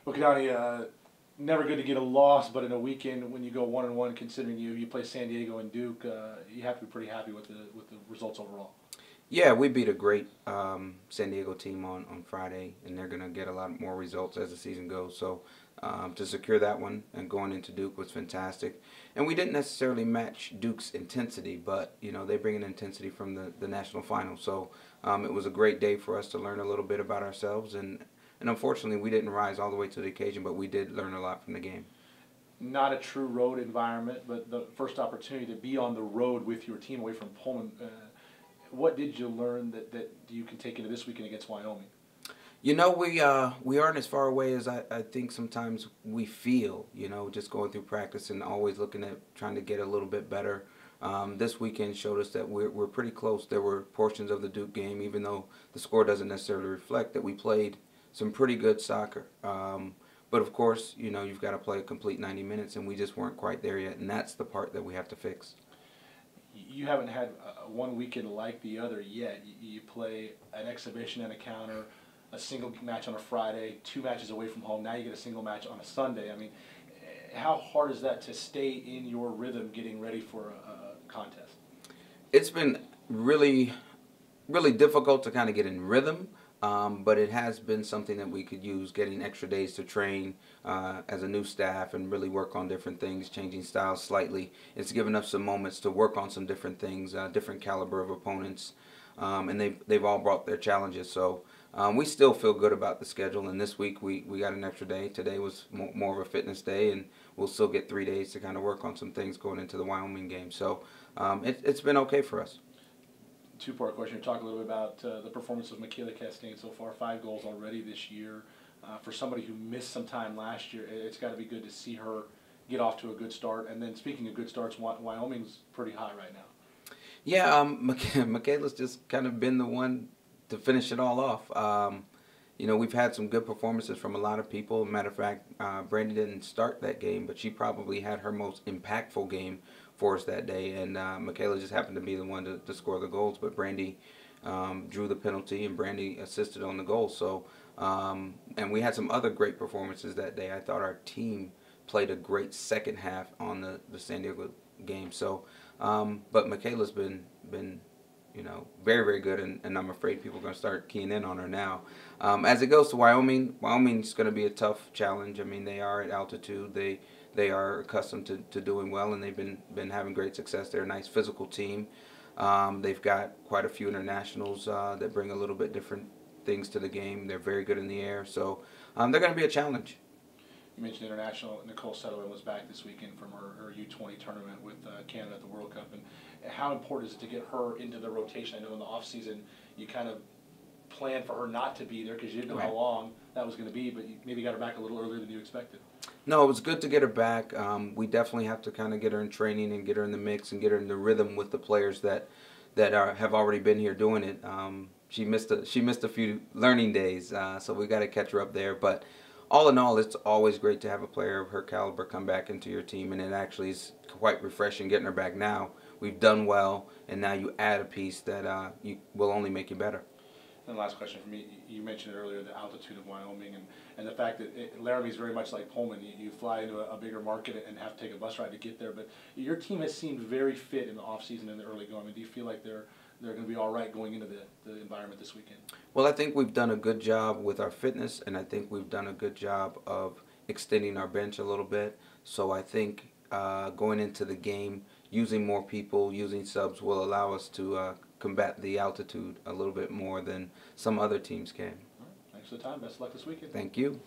Well, Keidane, never good to get a loss, but in a weekend when you go 1-1, considering you play San Diego and Duke, you have to be pretty happy with the results overall. Yeah, we beat a great San Diego team on Friday, and they're going to get a lot more results as the season goes. So to secure that one and going into Duke was fantastic. And we didn't necessarily match Duke's intensity, but they bring an intensity from the national final. So it was a great day for us to learn a little bit about ourselves, and unfortunately we didn't rise all the way to the occasion, but we did learn a lot from the game. Not a true road environment, but the first opportunity to be on the road with your team away from Pullman. What did you learn that you can take into this weekend against Wyoming? We aren't as far away as I think sometimes we feel, just going through practice and always looking at trying to get a little bit better. This weekend showed us that we're pretty close. There were portions of the Duke game, even though the score doesn't necessarily reflect, that we played some pretty good soccer. But of course, you've got to play a complete 90 minutes, and we just weren't quite there yet, and that's the part that we have to fix. You haven't had one weekend like the other yet. You play an exhibition and a counter, a single match on a Friday, 2 matches away from home. Now you get a single match on a Sunday. I mean, how hard is that to stay in your rhythm getting ready for a contest? It's been really, really difficult to kind of get in rhythm. But it has been something that we could use, getting extra days to train as a new staff and really work on different things, changing styles slightly. It's given us some moments to work on some different things, different caliber of opponents, and they've all brought their challenges. So we still feel good about the schedule, and this week we got an extra day. Today was more of a fitness day, and we'll still get 3 days to kind of work on some things going into the Wyoming game. So it's been okay for us. Two-part question. Talk a little bit about the performance of Michaela Keidane so far. 5 goals already this year. For somebody who missed some time last year, it's got to be good to see her get off to a good start. And then speaking of good starts, Wyoming's pretty hot right now. Yeah, Michaela's just kind of been the one to finish it all off. We've had some good performances from a lot of people. Matter of fact, Brandy didn't start that game, but she probably had her most impactful game for us that day, and Michaela just happened to be the one to score the goals, but Brandy drew the penalty and Brandy assisted on the goal. So and we had some other great performances that day. I thought our team played a great second half on the San Diego game. So but Michaela's been very, very good, and I'm afraid people are going to start keying in on her now. As it goes to Wyoming's going to be a tough challenge. I mean, they are at altitude. They are accustomed to doing well, and they've been having great success. They're a nice physical team. They've got quite a few internationals that bring a little bit different things to the game. They're very good in the air, so they're going to be a challenge. You mentioned international. Nicole Settleman was back this weekend from her U20 tournament with Canada at the World Cup. And how important is it to get her into the rotation? I know in the off-season you kind of planned for her not to be there because you didn't know how long that was going to be, but you maybe got her back a little earlier than you expected. No, it was good to get her back. We definitely have to kind of get her in training and get her in the mix and get her in the rhythm with the players that have already been here doing it. She missed a few learning days, so we got to catch her up there. But all in all, it's always great to have a player of her caliber come back into your team, and it actually is quite refreshing getting her back now. We've done well, and now you add a piece that will only make you better. And the last question for me, you mentioned earlier the altitude of Wyoming and the fact that Laramie is very much like Pullman. You fly into a bigger market and have to take a bus ride to get there. But your team has seemed very fit in the off-season and the early going. I mean, do you feel like they're going to be all right going into the environment this weekend? Well, I think we've done a good job with our fitness, and I think we've done a good job of extending our bench a little bit. So I think going into the game, using more people, using subs will allow us to combat the altitude a little bit more than some other teams can. All right. Thanks for the time. Best of luck this weekend. Thank you.